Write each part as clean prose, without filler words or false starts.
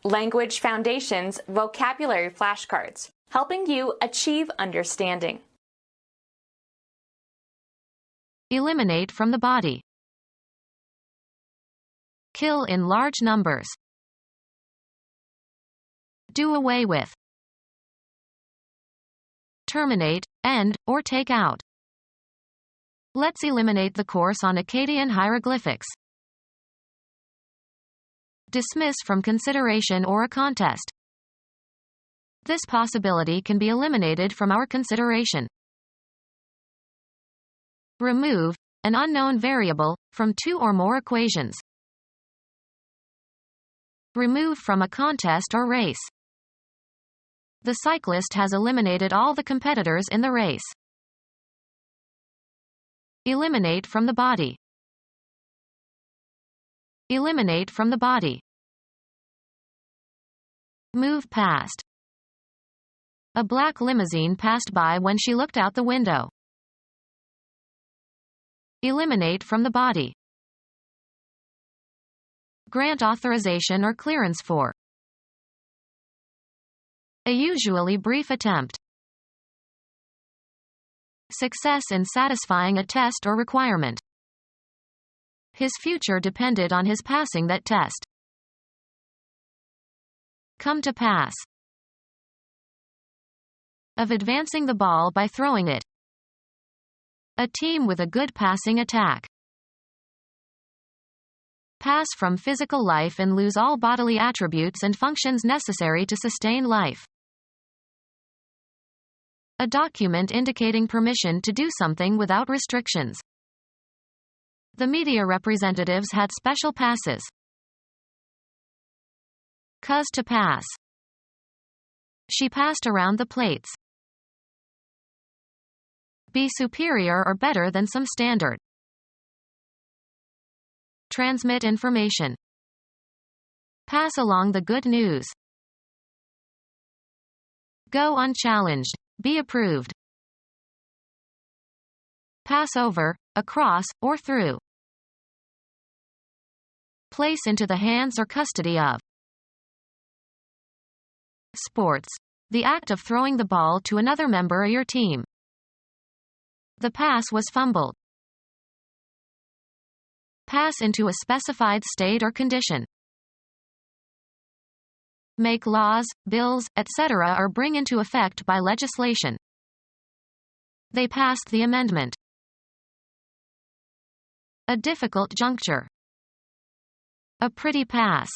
Language Foundations Vocabulary Flashcards, helping you achieve understanding. Eliminate from the body. Kill in large numbers. Do away with. Terminate, end, or take out. Let's eliminate the course on Akkadian hieroglyphics. Dismiss from consideration or a contest. This possibility can be eliminated from our consideration. Remove, an unknown variable, from two or more equations. Remove from a contest or race. The cyclist has eliminated all the competitors in the race. Eliminate from the body. Eliminate from the body. Move past. A black limousine passed by when she looked out the window. Eliminate from the body. Grant authorization or clearance for. A usually brief attempt. Success in satisfying a test or requirement. His future depended on his passing that test. Come to pass. Of advancing the ball by throwing it. A team with a good passing attack. Pass from physical life and lose all bodily attributes and functions necessary to sustain life. A document indicating permission to do something without restrictions. The media representatives had special passes. Cause to pass. She passed around the plates. Be superior or better than some standard. Transmit information. Pass along the good news. Go unchallenged. Be approved. Pass over, across, or through. Place into the hands or custody of. Sports. The act of throwing the ball to another member of your team. The pass was fumbled. Pass into a specified state or condition. Make laws, bills, etc. or bring into effect by legislation. They passed the amendment. A difficult juncture. A pretty pass.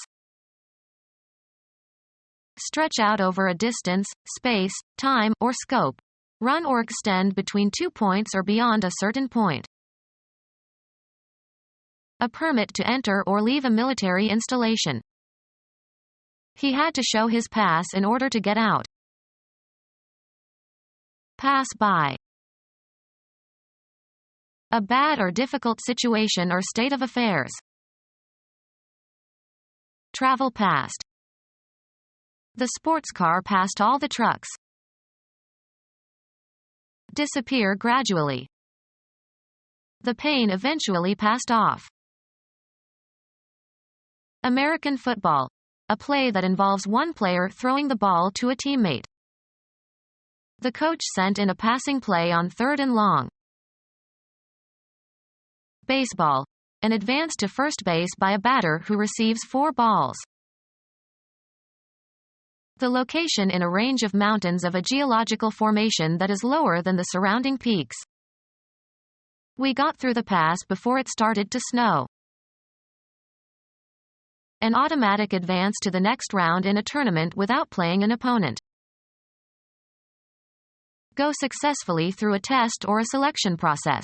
Stretch out over a distance, space, time, or scope. Run or extend between 2 points or beyond a certain point. A permit to enter or leave a military installation. He had to show his pass in order to get out. Pass by. A bad or difficult situation or state of affairs. Travel past. The sports car passed all the trucks. Disappear gradually. The pain eventually passed off. American football. A play that involves one player throwing the ball to a teammate. The coach sent in a passing play on 3rd and long. Baseball. An advance to first base by a batter who receives 4 balls. The location in a range of mountains of a geological formation that is lower than the surrounding peaks. We got through the pass before it started to snow. An automatic advance to the next round in a tournament without playing an opponent. Go successfully through a test or a selection process.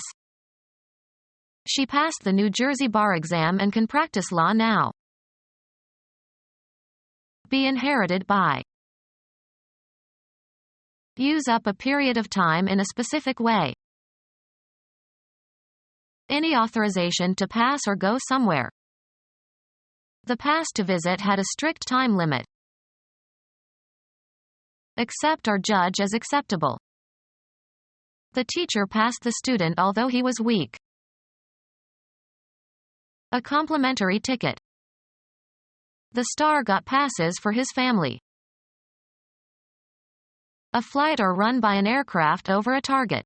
She passed the New Jersey bar exam and can practice law now. Be inherited by. Use up a period of time in a specific way. Any authorization to pass or go somewhere. The pass to visit had a strict time limit. Accept or judge as acceptable. The teacher passed the student although he was weak. A complimentary ticket. The star got passes for his family. A flight or run by an aircraft over a target.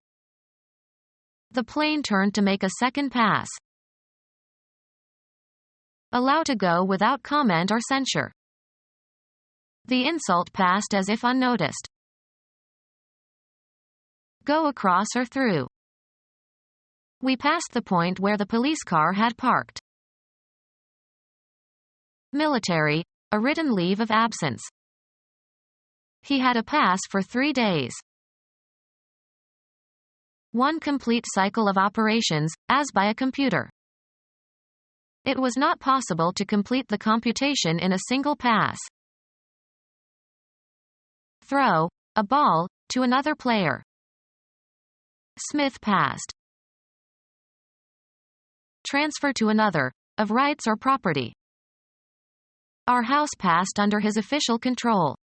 The plane turned to make a second pass. Allow to go without comment or censure. The insult passed as if unnoticed. Go across or through. We passed the point where the police car had parked. Military, a written leave of absence. He had a pass for 3 days. One complete cycle of operations, as by a computer. It was not possible to complete the computation in a single pass. Throw, a ball, to another player. Smith passed. Transfer to another, of rights or property. Our house passed under his official control.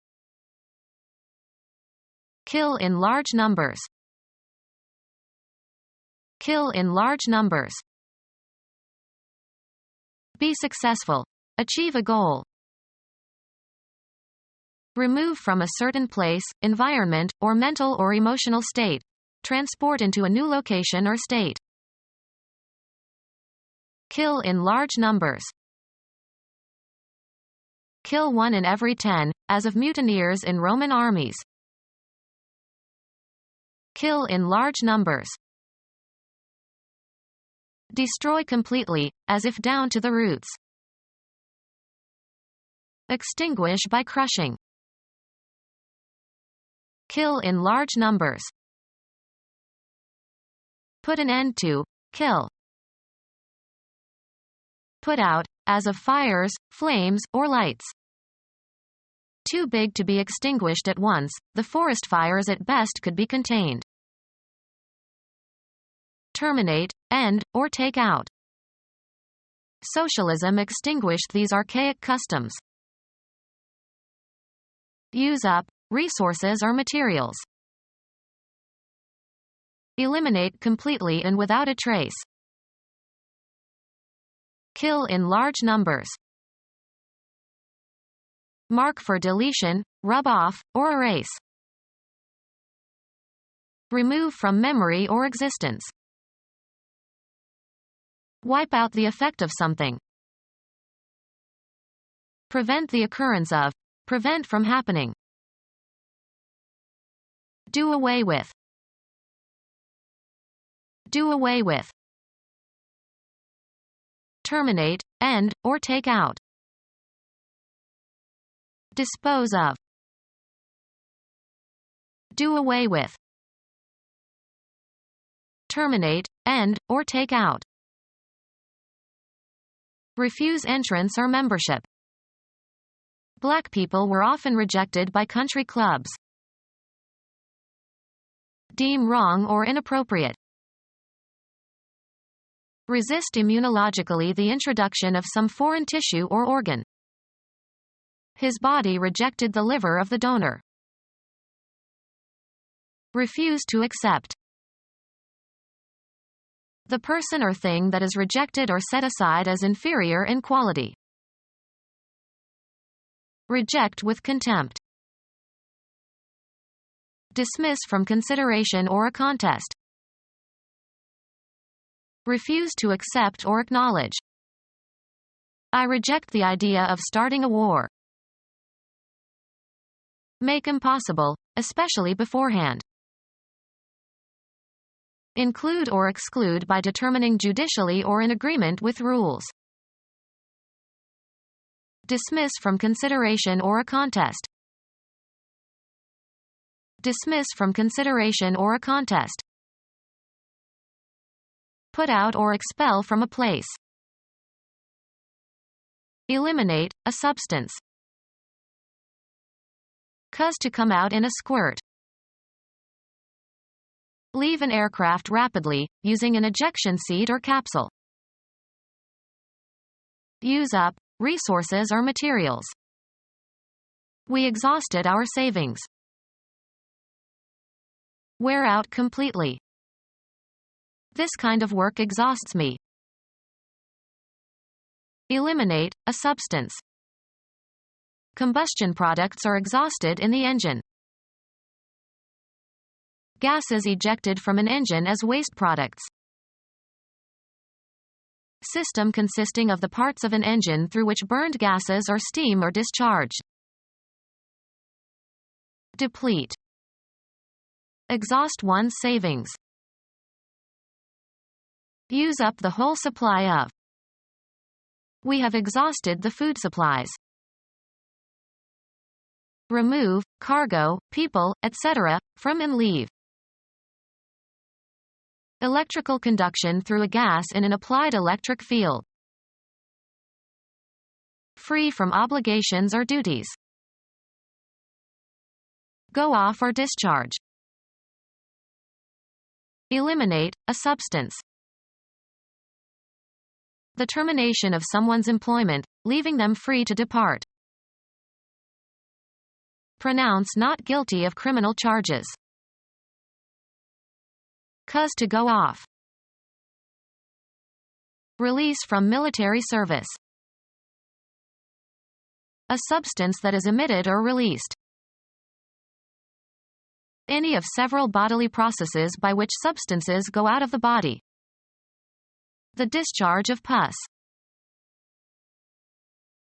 Kill in large numbers. Kill in large numbers. Be successful. Achieve a goal. Remove from a certain place, environment, or mental or emotional state. Transport into a new location or state. Kill in large numbers. Kill 1 in every 10, as of mutineers in Roman armies. Kill in large numbers. Destroy completely, as if down to the roots. Extinguish by crushing. Kill in large numbers. Put an end to, kill. Put out, as of fires, flames, or lights. Too big to be extinguished at once, the forest fires at best could be contained. Terminate, end, or take out. Socialism extinguished these archaic customs. Use up, resources or materials. Eliminate completely and without a trace. Kill in large numbers. Mark for deletion, rub off, or erase. Remove from memory or existence. Wipe out the effect of something. Prevent the occurrence of. Prevent from happening. Do away with. Do away with. Terminate, end, or take out. Dispose of. Do away with. Terminate, end, or take out. Refuse entrance or membership. Black people were often rejected by country clubs. Deem wrong or inappropriate. Resist immunologically the introduction of some foreign tissue or organ. His body rejected the liver of the donor. Refuse to accept. The person or thing that is rejected or set aside as inferior in quality. Reject with contempt. Dismiss from consideration or a contest. Refuse to accept or acknowledge. I reject the idea of starting a war. Make impossible, especially beforehand. Include or exclude by determining judicially or in agreement with rules. Dismiss from consideration or a contest. Dismiss from consideration or a contest. Put out or expel from a place. Eliminate, a substance. Cause to come out in a squirt. Leave an aircraft rapidly, using an ejection seat or capsule. Use up, resources or materials. We exhausted our savings. Wear out completely. This kind of work exhausts me. Eliminate, a substance. Combustion products are exhausted in the engine. Gases ejected from an engine as waste products. System consisting of the parts of an engine through which burned gases or steam are discharged. Deplete. Exhaust one's savings. Use up the whole supply of. We have exhausted the food supplies. Remove, cargo, people, etc., from and leave. Electrical conduction through a gas in an applied electric field. Free from obligations or duties. Go off or discharge. Eliminate, a substance. The termination of someone's employment, leaving them free to depart. Pronounce not guilty of criminal charges. Cause to go off. Release from military service. A substance that is emitted or released. Any of several bodily processes by which substances go out of the body. The discharge of pus.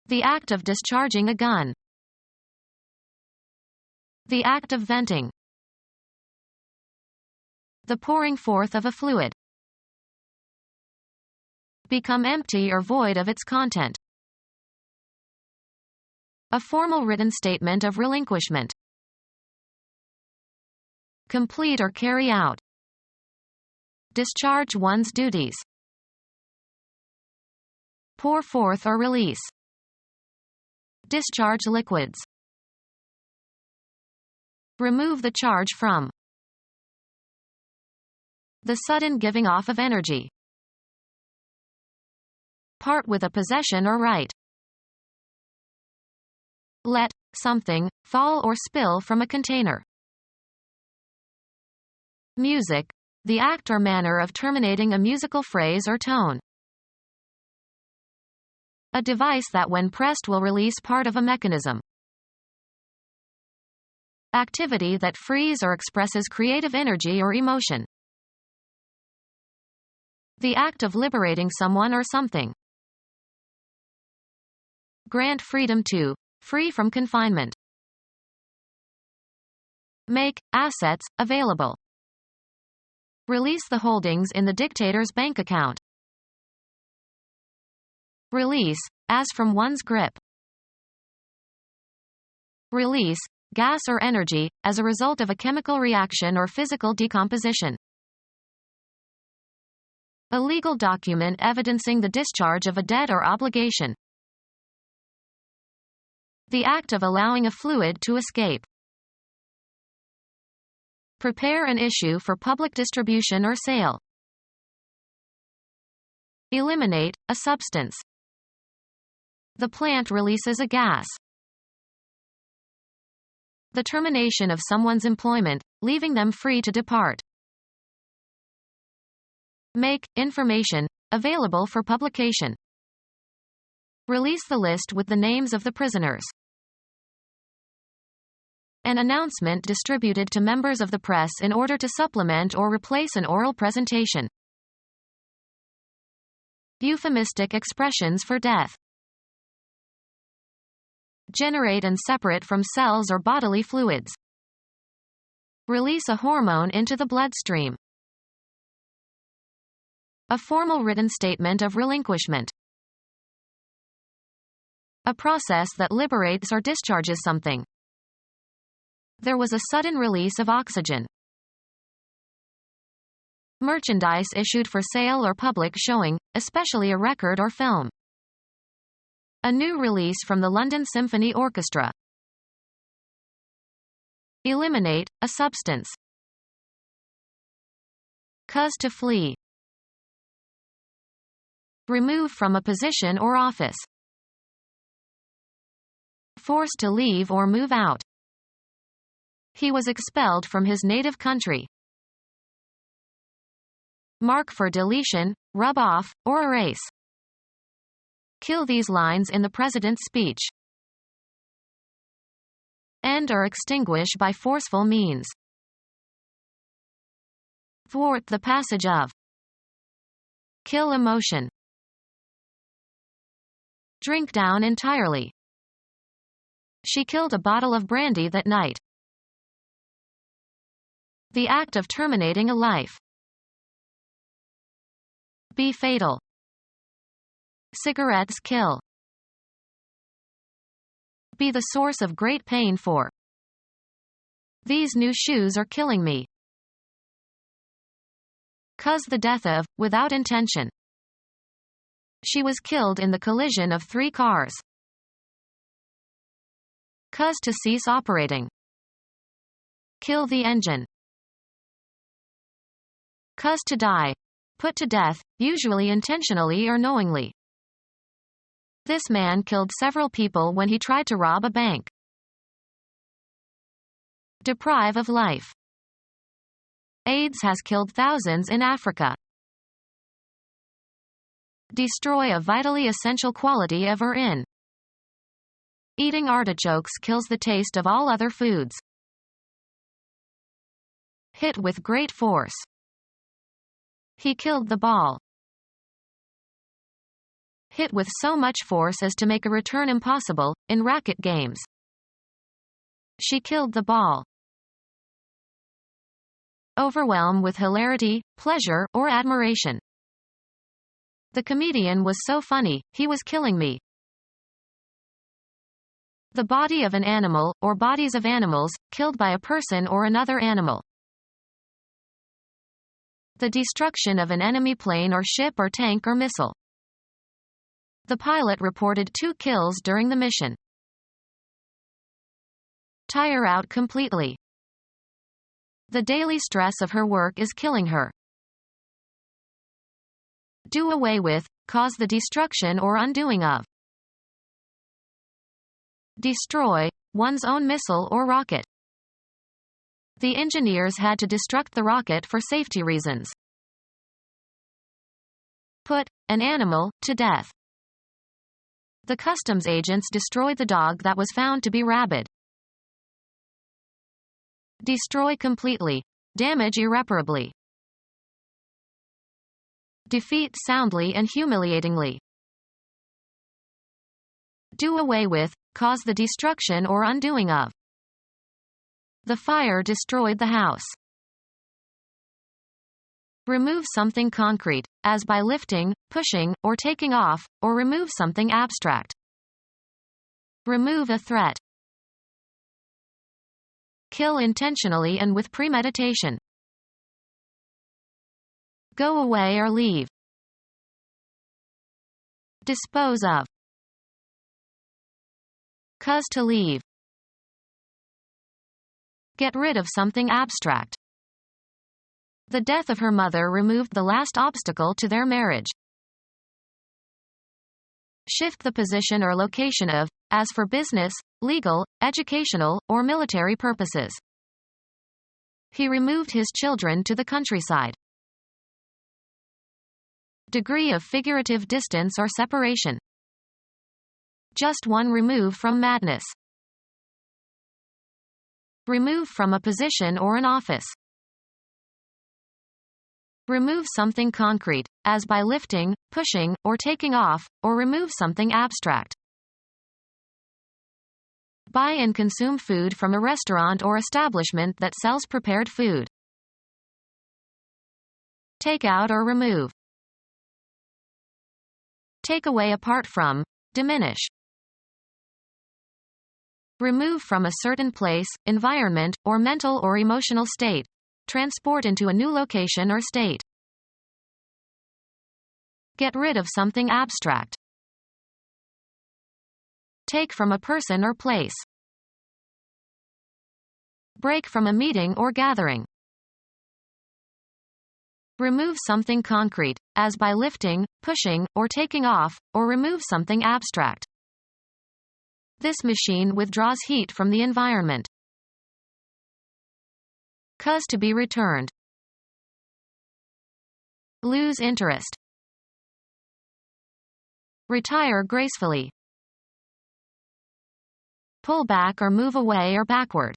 The act of discharging a gun. The act of venting. The pouring forth of a fluid. Become empty or void of its content. A formal written statement of relinquishment. Complete or carry out. Discharge one's duties. Pour forth or release. Discharge liquids. Remove the charge from. The sudden giving off of energy. Part with a possession or right. Let something fall or spill from a container. Music. The act or manner of terminating a musical phrase or tone. A device that when pressed will release part of a mechanism. Activity that frees or expresses creative energy or emotion. The act of liberating someone or something. Grant freedom to. Free from confinement. Make assets available. Release the holdings in the dictator's bank account. Release, as from one's grip. Release, gas or energy, as a result of a chemical reaction or physical decomposition. A legal document evidencing the discharge of a debt or obligation. The act of allowing a fluid to escape. Prepare an issue for public distribution or sale. Eliminate, a substance. The plant releases a gas. The termination of someone's employment, leaving them free to depart. Make information available for publication. Release the list with the names of the prisoners. An announcement distributed to members of the press in order to supplement or replace an oral presentation. Euphemistic expressions for death. Generate and separate from cells or bodily fluids. Release a hormone into the bloodstream. A formal written statement of relinquishment. A process that liberates or discharges something. There was a sudden release of oxygen. Merchandise issued for sale or public showing, especially a record or film. A new release from the London Symphony Orchestra. Eliminate, a substance. Cause to flee. Remove from a position or office. Forced to leave or move out. He was expelled from his native country. Mark for deletion, rub off, or erase. Kill these lines in the president's speech. End or extinguish by forceful means. Thwart the passage of. Kill emotion. Drink down entirely. She killed a bottle of brandy that night. The act of terminating a life. Be fatal. Cigarettes kill. Be the source of great pain for. These new shoes are killing me. Cause the death of, without intention. She was killed in the collision of 3 cars. Cause to cease operating. Kill the engine. Cause to die. Put to death, usually intentionally or knowingly. This man killed several people when he tried to rob a bank. Deprive of life. AIDS has killed thousands in Africa. Destroy a vitally essential quality of or in. Eating artichokes kills the taste of all other foods. Hit with great force. He killed the ball. Hit with so much force as to make a return impossible, in racket games. She killed the ball. Overwhelm with hilarity, pleasure, or admiration. The comedian was so funny, he was killing me. The body of an animal, or bodies of animals, killed by a person or another animal. The destruction of an enemy plane or ship or tank or missile. The pilot reported 2 kills during the mission. Tire out completely. The daily stress of her work is killing her. Do away with, cause the destruction or undoing of. Destroy, one's own missile or rocket. The engineers had to destruct the rocket for safety reasons. Put, an animal, to death. The customs agents destroyed the dog that was found to be rabid. Destroy completely. Damage irreparably. Defeat soundly and humiliatingly. Do away with, cause the destruction or undoing of. The fire destroyed the house. Remove something concrete, as by lifting, pushing, or taking off, or remove something abstract. Remove a threat. Kill intentionally and with premeditation. Go away or leave. Dispose of. Cause to leave. Get rid of something abstract. The death of her mother removed the last obstacle to their marriage. Shift the position or location of, as for business, legal, educational, or military purposes. He removed his children to the countryside. Degree of figurative distance or separation. Just one remove from madness. Remove from a position or an office. Remove something concrete, as by lifting, pushing, or taking off, or remove something abstract. Buy and consume food from a restaurant or establishment that sells prepared food. Take out or remove. Take away apart from, diminish. Remove from a certain place, environment, or mental or emotional state. Transport into a new location or state. Get rid of something abstract. Take from a person or place. Break from a meeting or gathering. Remove something concrete, as by lifting, pushing, or taking off, or remove something abstract. This machine withdraws heat from the environment. Cause to be returned. Lose interest. Retire gracefully. Pull back or move away or backward.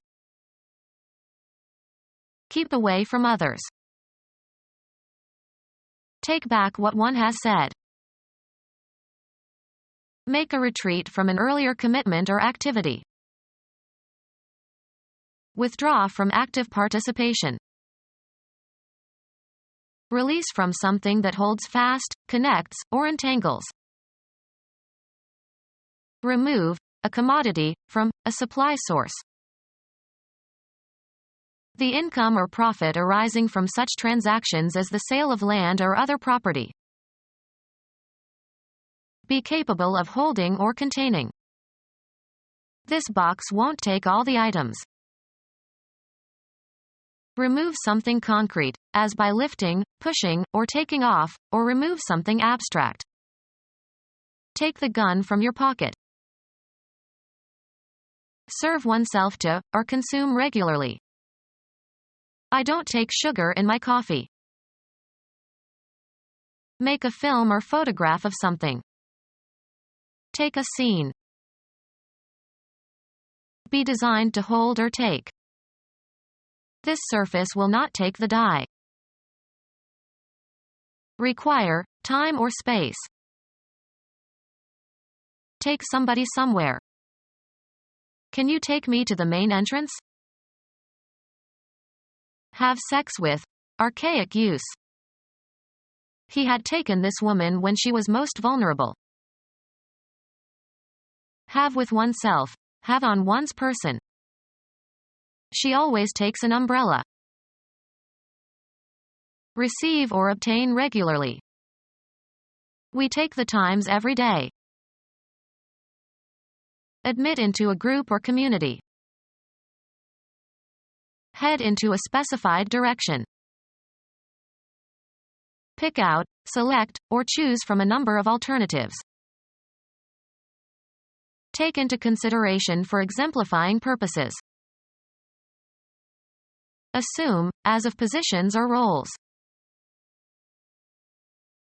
Keep away from others. Take back what one has said. Make a retreat from an earlier commitment or activity. Withdraw from active participation. Release from something that holds fast, connects, or entangles. Remove a commodity from a supply source. The income or profit arising from such transactions as the sale of land or other property. Be capable of holding or containing. This box won't take all the items. Remove something concrete, as by lifting, pushing, or taking off, or remove something abstract. Take the gun from your pocket. Serve oneself to, or consume regularly. I don't take sugar in my coffee. Make a film or photograph of something. Take a scene. Be designed to hold or take. This surface will not take the die. Require time or space. Take somebody somewhere. Can you take me to the main entrance? Have sex with. Archaic use. He had taken this woman when she was most vulnerable. Have with oneself. Have on one's person. She always takes an umbrella. Receive or obtain regularly. We take the Times every day. Admit into a group or community. Head into a specified direction. Pick out, select, or choose from a number of alternatives. Take into consideration for exemplifying purposes. Assume, as of positions or roles.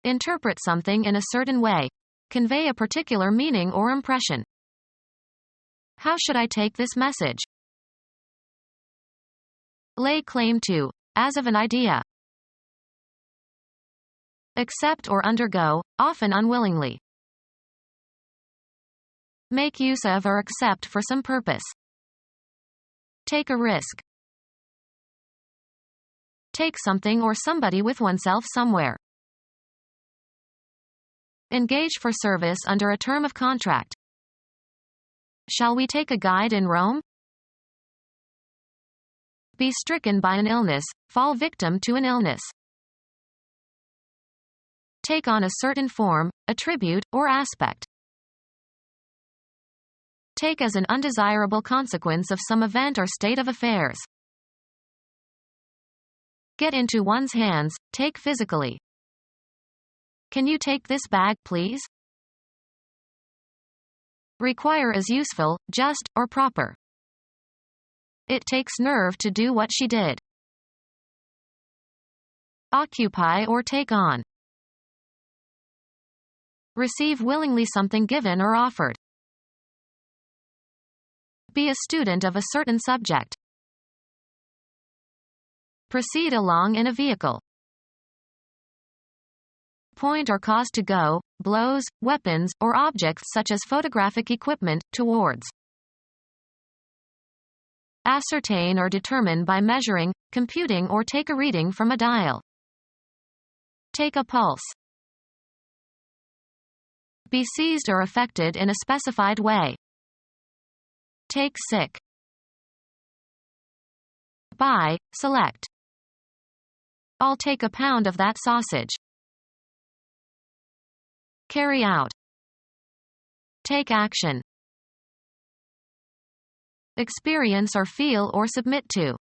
Interpret something in a certain way. Convey a particular meaning or impression. How should I take this message? Lay claim to, as of an idea. Accept or undergo, often unwillingly. Make use of or accept for some purpose. Take a risk. Take something or somebody with oneself somewhere. Engage for service under a term of contract. Shall we take a guide in Rome? Be stricken by an illness, fall victim to an illness. Take on a certain form, attribute, or aspect. Take as an undesirable consequence of some event or state of affairs. Get into one's hands, take physically. Can you take this bag, please? Require as useful, just, or proper. It takes nerve to do what she did. Occupy or take on. Receive willingly something given or offered. Be a student of a certain subject. Proceed along in a vehicle. Point or cause to go, blows, weapons, or objects such as photographic equipment, towards. Ascertain or determine by measuring, computing or take a reading from a dial. Take a pulse. Be seized or affected in a specified way. Take sick. Buy, select. I'll take a pound of that sausage. Carry out. Take action. Experience or feel or submit to.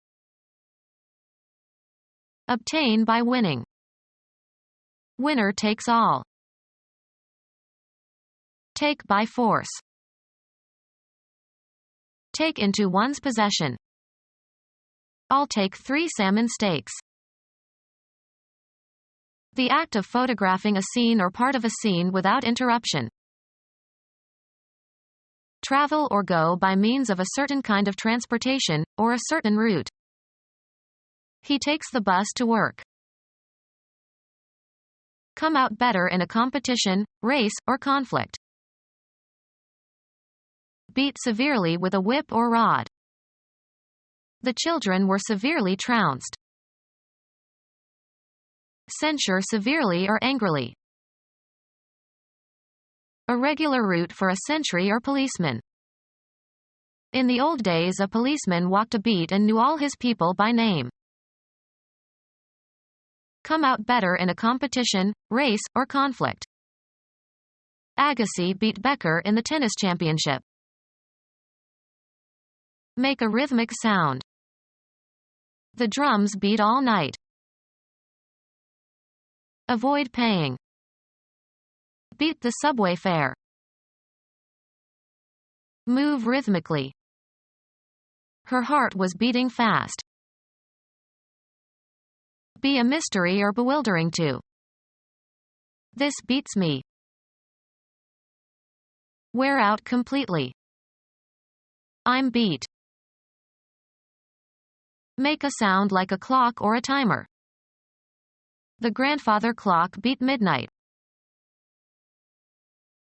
Obtain by winning. Winner takes all. Take by force. Take into one's possession. I'll take 3 salmon steaks. The act of photographing a scene or part of a scene without interruption. travel or go by means of a certain kind of transportation, or a certain route. He takes the bus to work. Come out better in a competition, race, or conflict. Beat severely with a whip or rod. The children were severely trounced. Censure severely or angrily. A regular route for a sentry or policeman. In the old days, a policeman walked a beat and knew all his people by name. Come out better in a competition, race, or conflict. Agassi beat Becker in the tennis championship. Make a rhythmic sound. The drums beat all night. Avoid paying. Beat the subway fare. Move rhythmically. Her heart was beating fast. Be a mystery or bewildering to. This beats me. Wear out completely. I'm beat. Make a sound like a clock or a timer. The grandfather clock beat midnight.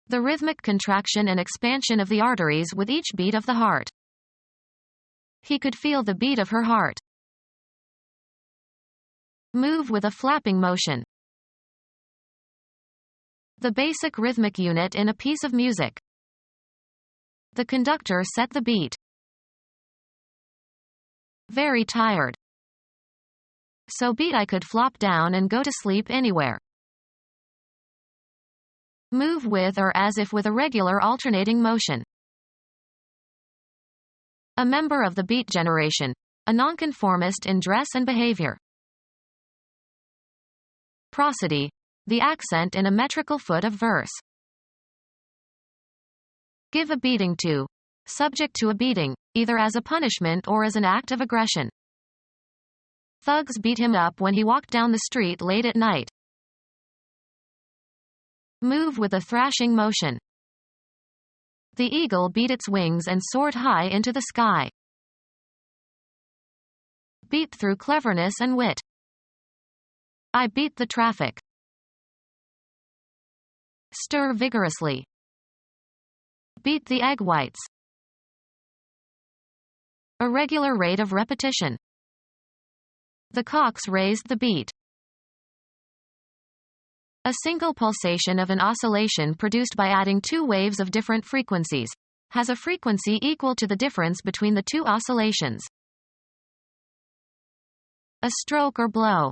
The rhythmic contraction and expansion of the arteries with each beat of the heart. He could feel the beat of her heart. Move with a flapping motion. The basic rhythmic unit in a piece of music. The conductor set the beat. Very tired. So beat I could flop down and go to sleep anywhere. Move with or as if with a regular alternating motion. A member of the beat generation. A nonconformist in dress and behavior. Prosody. The accent in a metrical foot of verse. Give a beating to. Subject to a beating, either as a punishment or as an act of aggression. Thugs beat him up when he walked down the street late at night. Move with a thrashing motion. The eagle beat its wings and soared high into the sky. Beat through cleverness and wit. I beat the traffic. Stir vigorously. Beat the egg whites. A regular rate of repetition. The cocks raised the beat. A single pulsation of an oscillation produced by adding two waves of different frequencies has a frequency equal to the difference between the two oscillations. A stroke or blow.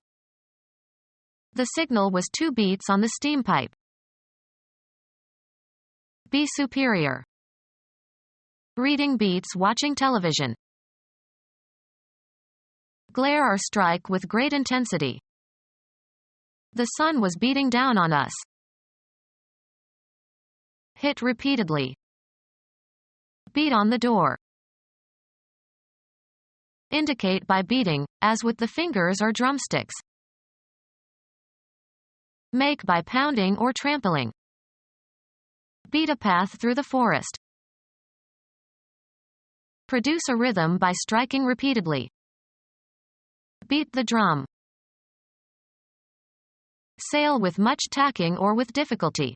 The signal was 2 beats on the steam pipe. Be superior. Reading beats watching television. Glare or strike with great intensity. The sun was beating down on us. Hit repeatedly. Beat on the door. Indicate by beating, as with the fingers or drumsticks. Make by pounding or trampling. Beat a path through the forest. Produce a rhythm by striking repeatedly. Beat the drum. Sail with much tacking or with difficulty.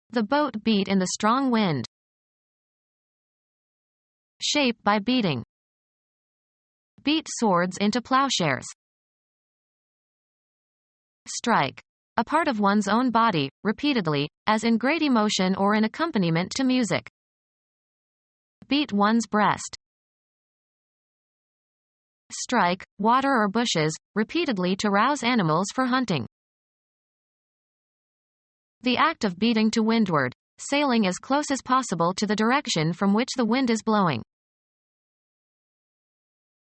The boat beat in the strong wind. Shape by beating. Beat swords into plowshares. Strike. A part of one's own body, repeatedly, as in great emotion or in accompaniment to music. Beat one's breast. Strike, water or bushes, repeatedly to rouse animals for hunting. The act of beating to windward, sailing as close as possible to the direction from which the wind is blowing.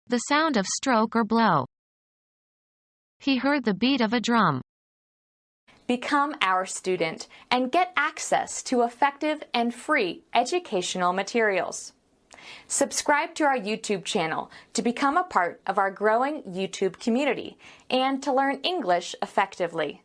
The sound of stroke or blow. He heard the beat of a drum. Become our student and get access to effective and free educational materials. Subscribe to our YouTube channel to become a part of our growing YouTube community and to learn English effectively.